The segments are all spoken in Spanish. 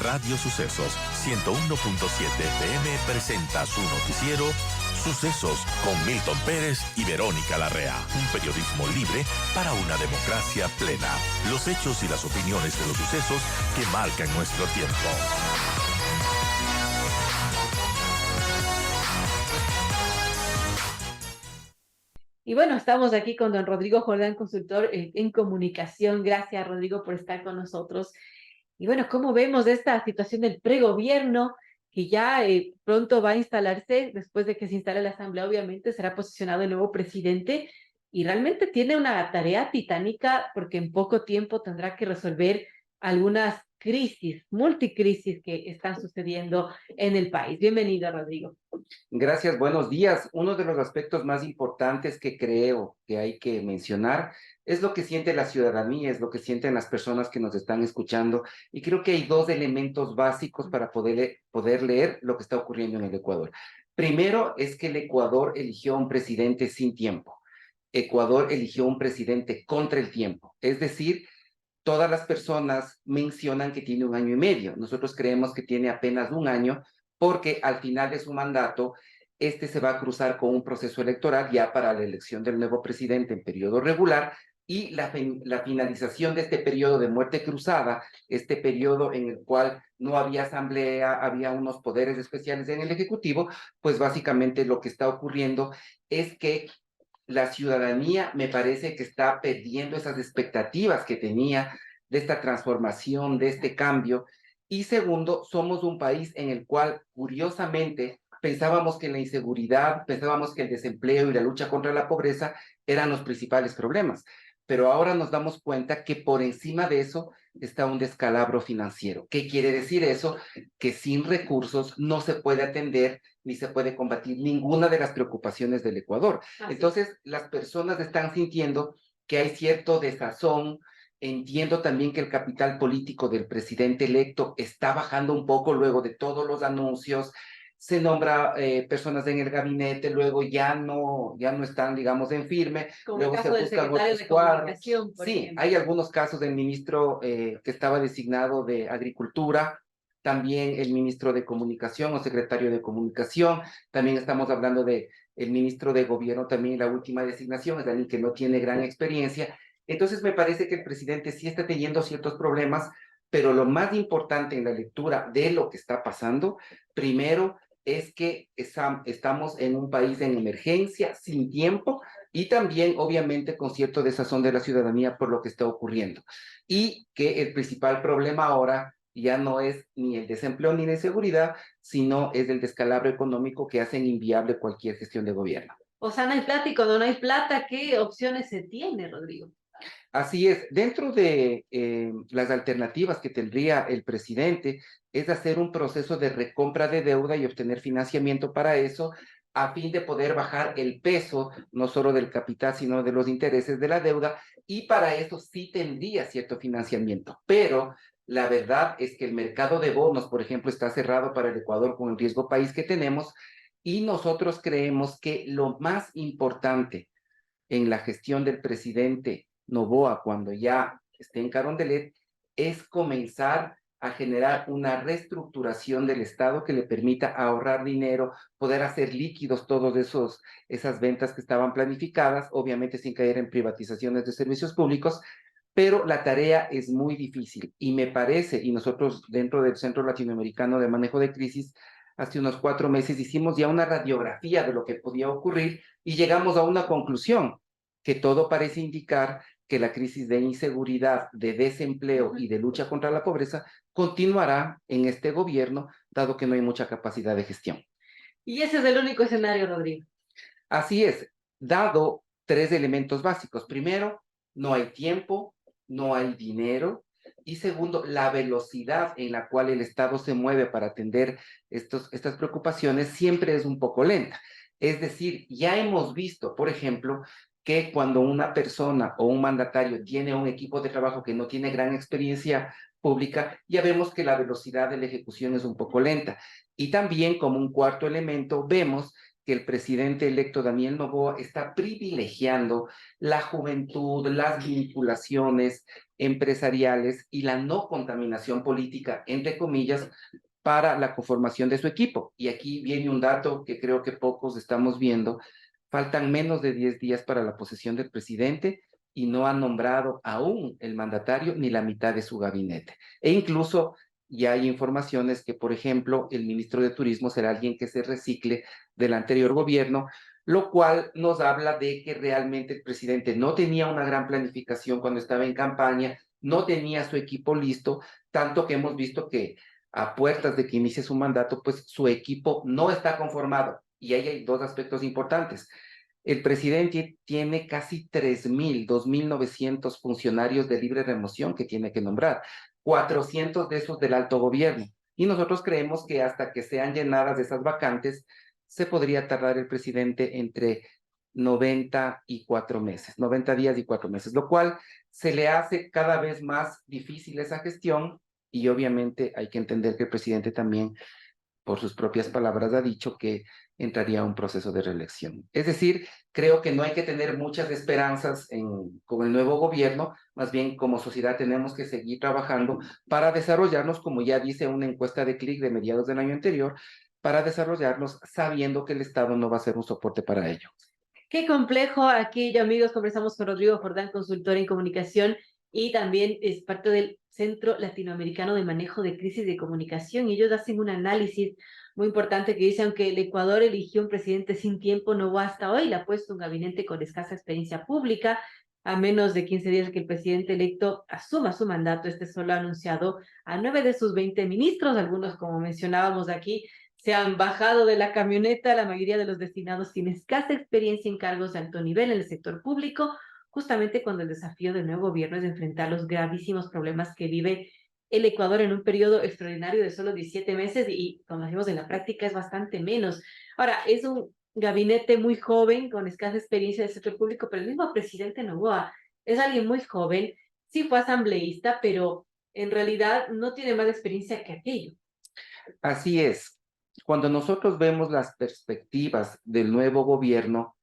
Radio Sucesos 101.7 FM presenta su noticiero Sucesos con Milton Pérez y Verónica Larrea. Un periodismo libre para una democracia plena. Los hechos y las opiniones de los sucesos que marcan nuestro tiempo. Y bueno, estamos aquí con don Rodrigo Jordán, consultor en comunicación. Gracias, Rodrigo, por estar con nosotros. Y bueno, ¿cómo vemos esta situación del pregobierno que ya pronto va a instalarse? Después de que se instale la Asamblea, obviamente será posicionado el nuevo presidente y realmente tiene una tarea titánica porque en poco tiempo tendrá que resolver algunas crisis, multicrisis que están sucediendo en el país. Bienvenido, Rodrigo. Gracias, buenos días. Uno de los aspectos más importantes que creo que hay que mencionar es lo que siente la ciudadanía, es lo que sienten las personas que nos están escuchando. Y creo que hay dos elementos básicos para poder leer lo que está ocurriendo en el Ecuador. Primero es que el Ecuador eligió un presidente sin tiempo. Ecuador eligió un presidente contra el tiempo. Es decir, todas las personas mencionan que tiene 1 año y medio. Nosotros creemos que tiene apenas 1 año porque al final de su mandato, este se va a cruzar con un proceso electoral ya para la elección del nuevo presidente en periodo regular y la finalización de este periodo de muerte cruzada, este periodo en el cual no había asamblea, había unos poderes especiales en el Ejecutivo, pues básicamente lo que está ocurriendo es que la ciudadanía me parece que está perdiendo esas expectativas que tenía de esta transformación, de este cambio. Y segundo, somos un país en el cual, curiosamente, pensábamos que la inseguridad, pensábamos que el desempleo y la lucha contra la pobreza eran los principales problemas. Pero ahora nos damos cuenta que por encima de eso está un descalabro financiero. ¿Qué quiere decir eso? Que sin recursos no se puede atender ni se puede combatir ninguna de las preocupaciones del Ecuador. Entonces, las personas están sintiendo que hay cierto desazón. Entiendo también que el capital político del presidente electo está bajando un poco luego de todos los anuncios. Se nombra personas en el gabinete, luego ya no están, digamos, en firme, Como luego el caso se del buscan secretario otros de cuadros. Comunicación, por Sí, ejemplo. hay algunos casos del ministro que estaba designado de Agricultura, también el ministro de Comunicación o secretario de Comunicación, también estamos hablando de el ministro de Gobierno, también la última designación, es alguien que no tiene gran experiencia. Entonces me parece que el presidente sí está teniendo ciertos problemas, pero lo más importante en la lectura de lo que está pasando, primero, es que estamos en un país en emergencia, sin tiempo, y también, obviamente, con cierto desazón de la ciudadanía por lo que está ocurriendo. Y que el principal problema ahora ya no es ni el desempleo ni la inseguridad, sino es el descalabro económico que hacen inviable cualquier gestión de gobierno. O sea, no hay plata y cuando no hay plata, ¿qué opciones se tiene, Rodrigo? Así es, dentro de las alternativas que tendría el presidente es hacer un proceso de recompra de deuda y obtener financiamiento para eso, a fin de poder bajar el peso, no solo del capital, sino de los intereses de la deuda, y para eso sí tendría cierto financiamiento. Pero la verdad es que el mercado de bonos, por ejemplo, está cerrado para el Ecuador con el riesgo país que tenemos, y nosotros creemos que lo más importante en la gestión del presidente Noboa, cuando ya esté en Carondelet, es comenzar a generar una reestructuración del Estado que le permita ahorrar dinero, poder hacer líquidos todos esas ventas que estaban planificadas, obviamente sin caer en privatizaciones de servicios públicos, pero la tarea es muy difícil y me parece, y nosotros dentro del Centro Latinoamericano de Manejo de Crisis, hace unos 4 meses hicimos ya una radiografía de lo que podía ocurrir y llegamos a una conclusión, que todo parece indicar que la crisis de inseguridad, de desempleo y de lucha contra la pobreza continuará en este gobierno, dado que no hay mucha capacidad de gestión. Y ese es el único escenario, Rodrigo. Así es, dado 3 elementos básicos. Primero, no hay tiempo, no hay dinero. Y segundo, la velocidad en la cual el Estado se mueve para atender estas preocupaciones siempre es un poco lenta. Es decir, ya hemos visto, por ejemplo, que cuando una persona o un mandatario tiene un equipo de trabajo que no tiene gran experiencia pública, ya vemos que la velocidad de la ejecución es un poco lenta. Y también, como un cuarto elemento, vemos que el presidente electo Daniel Noboa está privilegiando la juventud, las vinculaciones, empresariales y la no contaminación política, entre comillas, para la conformación de su equipo. Y aquí viene un dato que creo que pocos estamos viendo. Faltan menos de 10 días para la posesión del presidente y no ha nombrado aún el mandatario ni la mitad de su gabinete. E incluso ya hay informaciones que, por ejemplo, el ministro de Turismo será alguien que se recicle del anterior gobierno, lo cual nos habla de que realmente el presidente no tenía una gran planificación cuando estaba en campaña, no tenía su equipo listo, tanto que hemos visto que a puertas de que inicie su mandato, pues su equipo no está conformado. Y ahí hay dos aspectos importantes. El presidente tiene casi 3.000, 2.900 funcionarios de libre remoción que tiene que nombrar, 400 de esos del alto gobierno. Y nosotros creemos que hasta que sean llenadas esas vacantes, se podría tardar el presidente entre 94 meses, 90 días y 4 meses, lo cual se le hace cada vez más difícil esa gestión y obviamente hay que entender que el presidente también, por sus propias palabras, ha dicho que entraría a un proceso de reelección. Es decir, creo que no hay que tener muchas esperanzas con el nuevo gobierno, más bien como sociedad tenemos que seguir trabajando para desarrollarnos, como ya dice una encuesta de Click de mediados del año anterior, para desarrollarnos sabiendo que el Estado no va a ser un soporte para ello. Qué complejo. Aquí, ya amigos, conversamos con Rodrigo Jordán, consultor en comunicación y también es parte del Centro Latinoamericano de Manejo de Crisis de Comunicación. Y ellos hacen un análisis muy importante que dice, aunque el Ecuador eligió un presidente sin tiempo, no hasta hoy le ha puesto un gabinete con escasa experiencia pública, a menos de 15 días que el presidente electo asuma su mandato. Este solo ha anunciado a 9 de sus 20 ministros, algunos, como mencionábamos aquí, se han bajado de la camioneta. La mayoría de los destinados tiene escasa experiencia en cargos de alto nivel en el sector público, justamente cuando el desafío del nuevo gobierno es enfrentar los gravísimos problemas que vive el Ecuador en un periodo extraordinario de solo 17 meses y, como decimos, en la práctica es bastante menos. Ahora, es un gabinete muy joven, con escasa experiencia del sector público, pero el mismo presidente Noboa es alguien muy joven, sí fue asambleísta, pero en realidad no tiene más experiencia que aquello. Así es. Cuando nosotros vemos las perspectivas del nuevo gobierno,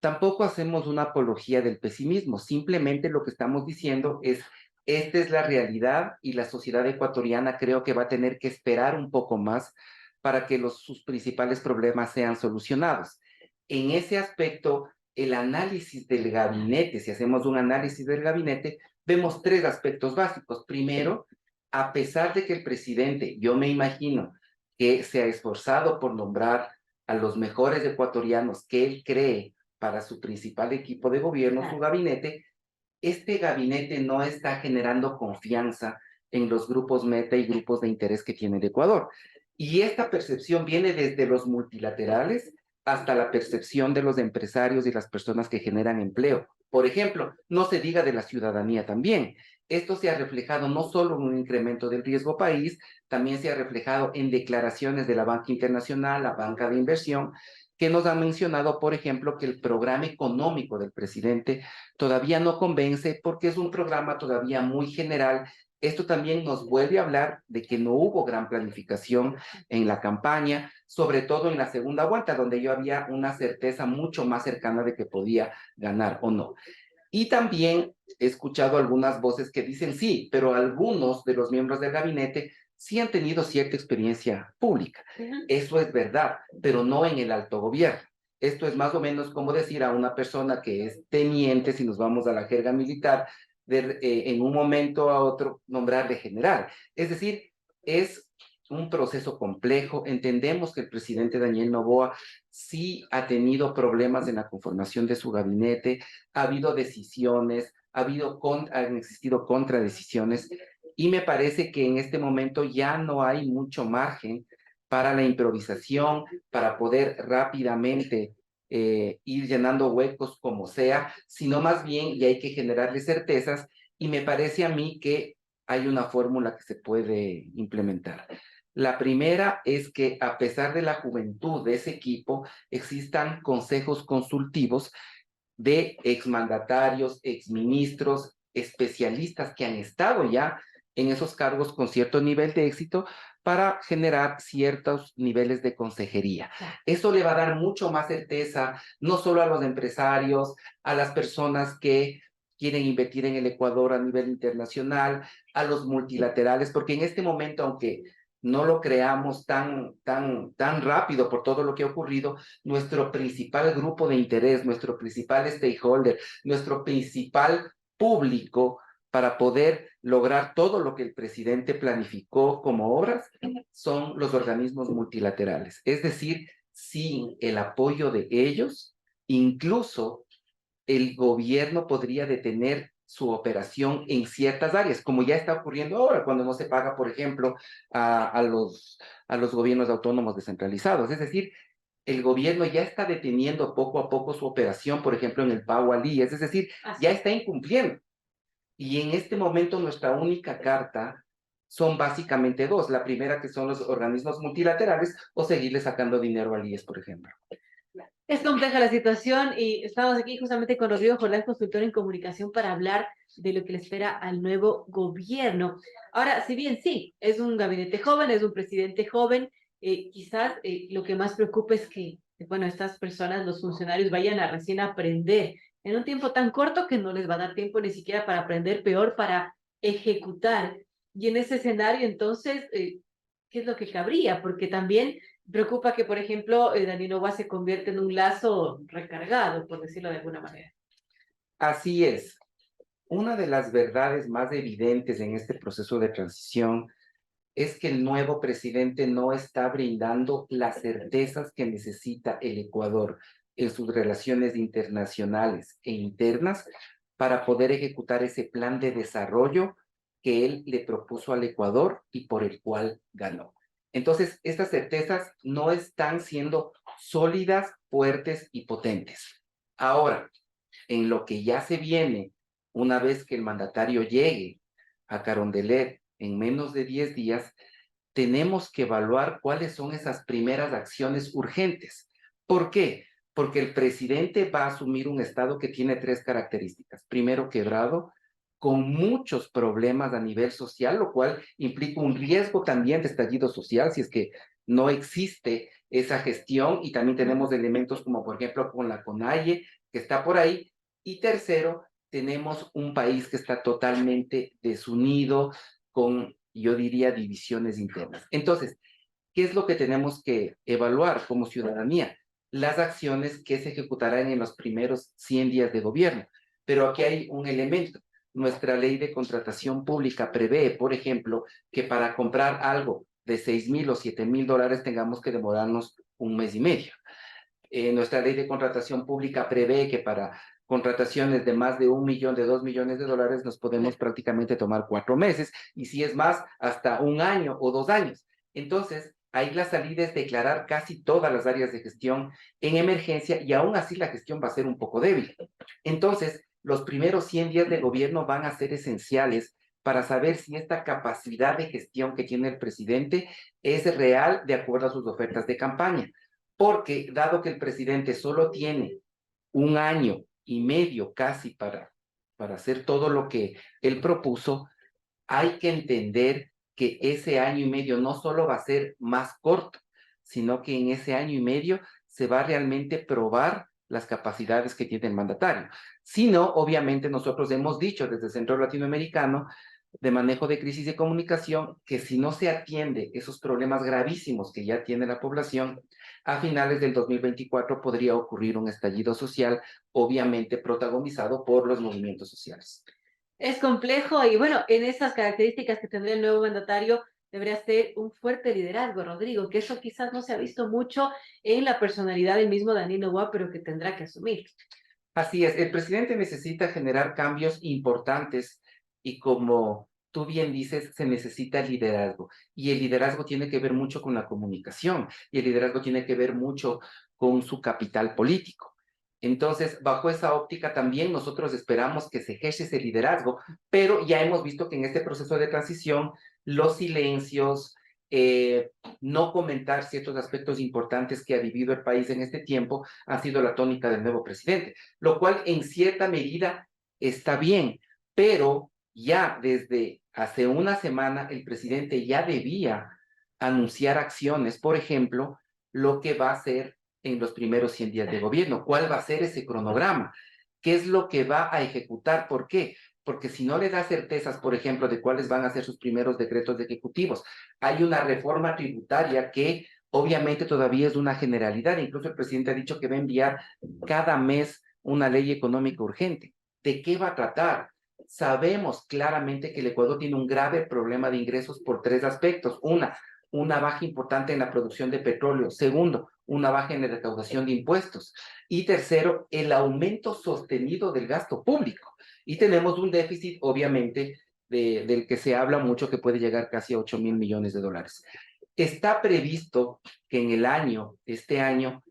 tampoco hacemos una apología del pesimismo, simplemente lo que estamos diciendo es, esta es la realidad y la sociedad ecuatoriana creo que va a tener que esperar un poco más para que sus principales problemas sean solucionados. En ese aspecto, el análisis del gabinete, si hacemos un análisis del gabinete, vemos tres aspectos básicos. Primero, a pesar de que el presidente, yo me imagino que se ha esforzado por nombrar a los mejores ecuatorianos que él cree para su principal equipo de gobierno, su gabinete, este gabinete no está generando confianza en los grupos meta y grupos de interés que tiene el Ecuador. Y esta percepción viene desde los multilaterales hasta la percepción de los empresarios y las personas que generan empleo. Por ejemplo, no se diga de la ciudadanía también. Esto se ha reflejado no solo en un incremento del riesgo país, también se ha reflejado en declaraciones de la banca internacional, la banca de inversión, que nos han mencionado, por ejemplo, que el programa económico del presidente todavía no convence porque es un programa todavía muy general. Esto también nos vuelve a hablar de que no hubo gran planificación en la campaña, sobre todo en la segunda vuelta, donde yo había una certeza mucho más cercana de que podía ganar o no. Y también he escuchado algunas voces que dicen sí, pero algunos de los miembros del gabinete sí han tenido cierta experiencia pública. Eso es verdad, pero no en el alto gobierno. Esto es más o menos como decir a una persona que es teniente, si nos vamos a la jerga militar, en un momento a otro nombrarle general. Es decir, es un proceso complejo. Entendemos que el presidente Daniel Noboa sí ha tenido problemas en la conformación de su gabinete, ha habido decisiones, han existido contradecisiones, y me parece que en este momento ya no hay mucho margen para la improvisación, para poder rápidamente ir llenando huecos como sea, sino más bien ya hay que generarle certezas, y me parece a mí que hay una fórmula que se puede implementar. La primera es que a pesar de la juventud de ese equipo, existan consejos consultivos de exmandatarios, exministros, especialistas que han estado ya en esos cargos con cierto nivel de éxito para generar ciertos niveles de consejería. Eso le va a dar mucho más certeza, no solo a los empresarios, a las personas que quieren invertir en el Ecuador a nivel internacional, a los multilaterales, porque en este momento, aunque no lo creamos tan rápido por todo lo que ha ocurrido, nuestro principal grupo de interés, nuestro principal stakeholder, nuestro principal público para poder lograr todo lo que el presidente planificó como obras son los organismos multilaterales. Es decir, sin el apoyo de ellos, incluso el gobierno podría detener su operación en ciertas áreas, como ya está ocurriendo ahora, cuando no se paga, por ejemplo, a los gobiernos autónomos descentralizados. Es decir, el gobierno ya está deteniendo poco a poco su operación, por ejemplo, en el pago al IES, es decir, ya está incumpliendo. Y en este momento nuestra única carta son básicamente dos. La primera, que son los organismos multilaterales, o seguirle sacando dinero al IES, por ejemplo. Es compleja la situación y estamos aquí justamente con Rodrigo Jordán, consultor en comunicación, para hablar de lo que le espera al nuevo gobierno. Ahora, si bien sí, es un gabinete joven, es un presidente joven, quizás lo que más preocupa es que, bueno, estas personas, los funcionarios, vayan a recién aprender en un tiempo tan corto que no les va a dar tiempo ni siquiera para aprender, peor para ejecutar. Y en ese escenario, entonces, ¿qué es lo que cabría? Porque también preocupa que, por ejemplo, Daniel Noboa se convierte en un lazo recargado, por decirlo de alguna manera. Así es. Una de las verdades más evidentes en este proceso de transición es que el nuevo presidente no está brindando las certezas que necesita el Ecuador en sus relaciones internacionales e internas para poder ejecutar ese plan de desarrollo que él le propuso al Ecuador y por el cual ganó. Entonces, estas certezas no están siendo sólidas, fuertes y potentes. Ahora, en lo que ya se viene, una vez que el mandatario llegue a Carondelet en menos de 10 días, tenemos que evaluar cuáles son esas primeras acciones urgentes. ¿Por qué? Porque el presidente va a asumir un estado que tiene tres características. Primero, quebrado, con muchos problemas a nivel social, lo cual implica un riesgo también de estallido social si es que no existe esa gestión, y también tenemos elementos como por ejemplo con la CONAIE que está por ahí. Y tercero, tenemos un país que está totalmente desunido, con, yo diría, divisiones internas. Entonces, ¿qué es lo que tenemos que evaluar como ciudadanía? Las acciones que se ejecutarán en los primeros 100 días de gobierno. Pero aquí hay un elemento. Nuestra ley de contratación pública prevé, por ejemplo, que para comprar algo de 6,000 o 7,000 dólares tengamos que demorarnos un mes y medio. Nuestra ley de contratación pública prevé que para contrataciones de más de 1 millón, de 2 millones de dólares, nos podemos prácticamente tomar 4 meses, y si es más, hasta 1 año o 2 años. Entonces, ahí la salida es declarar casi todas las áreas de gestión en emergencia, y aún así la gestión va a ser un poco débil. Entonces, los primeros 100 días de gobierno van a ser esenciales para saber si esta capacidad de gestión que tiene el presidente es real de acuerdo a sus ofertas de campaña. Porque dado que el presidente solo tiene 1 año y medio casi para hacer todo lo que él propuso, hay que entender que ese año y medio no solo va a ser más corto, sino que en ese año y medio se va a realmente probar las capacidades que tiene el mandatario. Si no, obviamente nosotros hemos dicho desde el Centro Latinoamericano de Manejo de Crisis de Comunicación que si no se atiende esos problemas gravísimos que ya tiene la población, a finales del 2024 podría ocurrir un estallido social, obviamente protagonizado por los movimientos sociales. Es complejo y bueno, en esas características que tendría el nuevo mandatario debería ser un fuerte liderazgo, Rodrigo, que eso quizás no se ha visto mucho en la personalidad del mismo Daniel Noboa, pero que tendrá que asumir. Así es, el presidente necesita generar cambios importantes, y como tú bien dices, se necesita liderazgo, y el liderazgo tiene que ver mucho con la comunicación, y el liderazgo tiene que ver mucho con su capital político. Entonces, bajo esa óptica también nosotros esperamos que se ejerce ese liderazgo, pero ya hemos visto que en este proceso de transición los silencios, no comentar ciertos aspectos importantes que ha vivido el país en este tiempo, ha sido la tónica del nuevo presidente, lo cual en cierta medida está bien, pero ya desde hace una semana el presidente ya debía anunciar acciones, por ejemplo, lo que va a hacer en los primeros 100 días de gobierno, cuál va a ser ese cronograma, qué es lo que va a ejecutar. ¿Por qué? Porque si no le da certezas, por ejemplo, de cuáles van a ser sus primeros decretos ejecutivos, hay una reforma tributaria que obviamente todavía es una generalidad. Incluso el presidente ha dicho que va a enviar cada mes una ley económica urgente. ¿De qué va a tratar? Sabemos claramente que el Ecuador tiene un grave problema de ingresos por tres aspectos. Una baja importante en la producción de petróleo. Segundo, una baja en la recaudación de impuestos. Y tercero, el aumento sostenido del gasto público. Y tenemos un déficit, obviamente, del que se habla mucho, que puede llegar casi a 8.000 millones de dólares. Está previsto que en este año,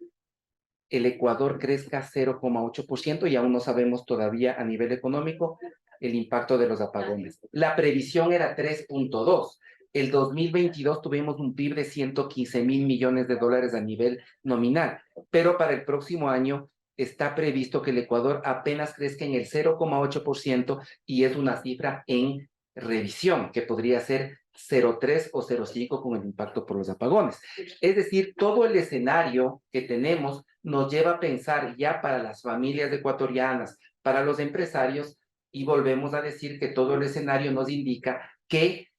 el Ecuador crezca 0,8% y aún no sabemos todavía a nivel económico el impacto de los apagones. La previsión era 3,2%. El 2022 tuvimos un PIB de 115.000 millones de dólares a nivel nominal, pero para el próximo año está previsto que el Ecuador apenas crezca en el 0,8% y es una cifra en revisión, que podría ser 0,3 o 0,5 con el impacto por los apagones. Es decir, todo el escenario que tenemos nos lleva a pensar ya para las familias ecuatorianas, para los empresarios, y volvemos a decir que todo el escenario nos indica que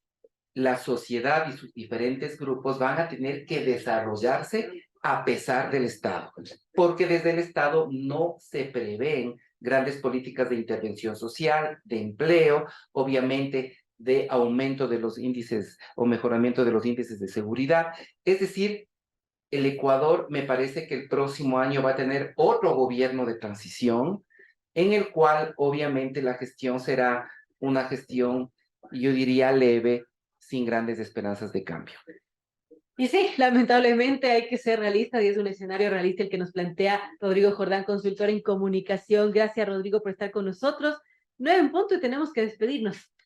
la sociedad y sus diferentes grupos van a tener que desarrollarse a pesar del Estado, porque desde el Estado no se prevén grandes políticas de intervención social, de empleo, obviamente de aumento de los índices o mejoramiento de los índices de seguridad. Es decir, el Ecuador me parece que el próximo año va a tener otro gobierno de transición, en el cual obviamente la gestión será una gestión, yo diría, leve, sin grandes esperanzas de cambio. Y sí, lamentablemente hay que ser realistas y es un escenario realista el que nos plantea Rodrigo Jordán, consultor en comunicación. Gracias, Rodrigo, por estar con nosotros. 9 en punto y tenemos que despedirnos.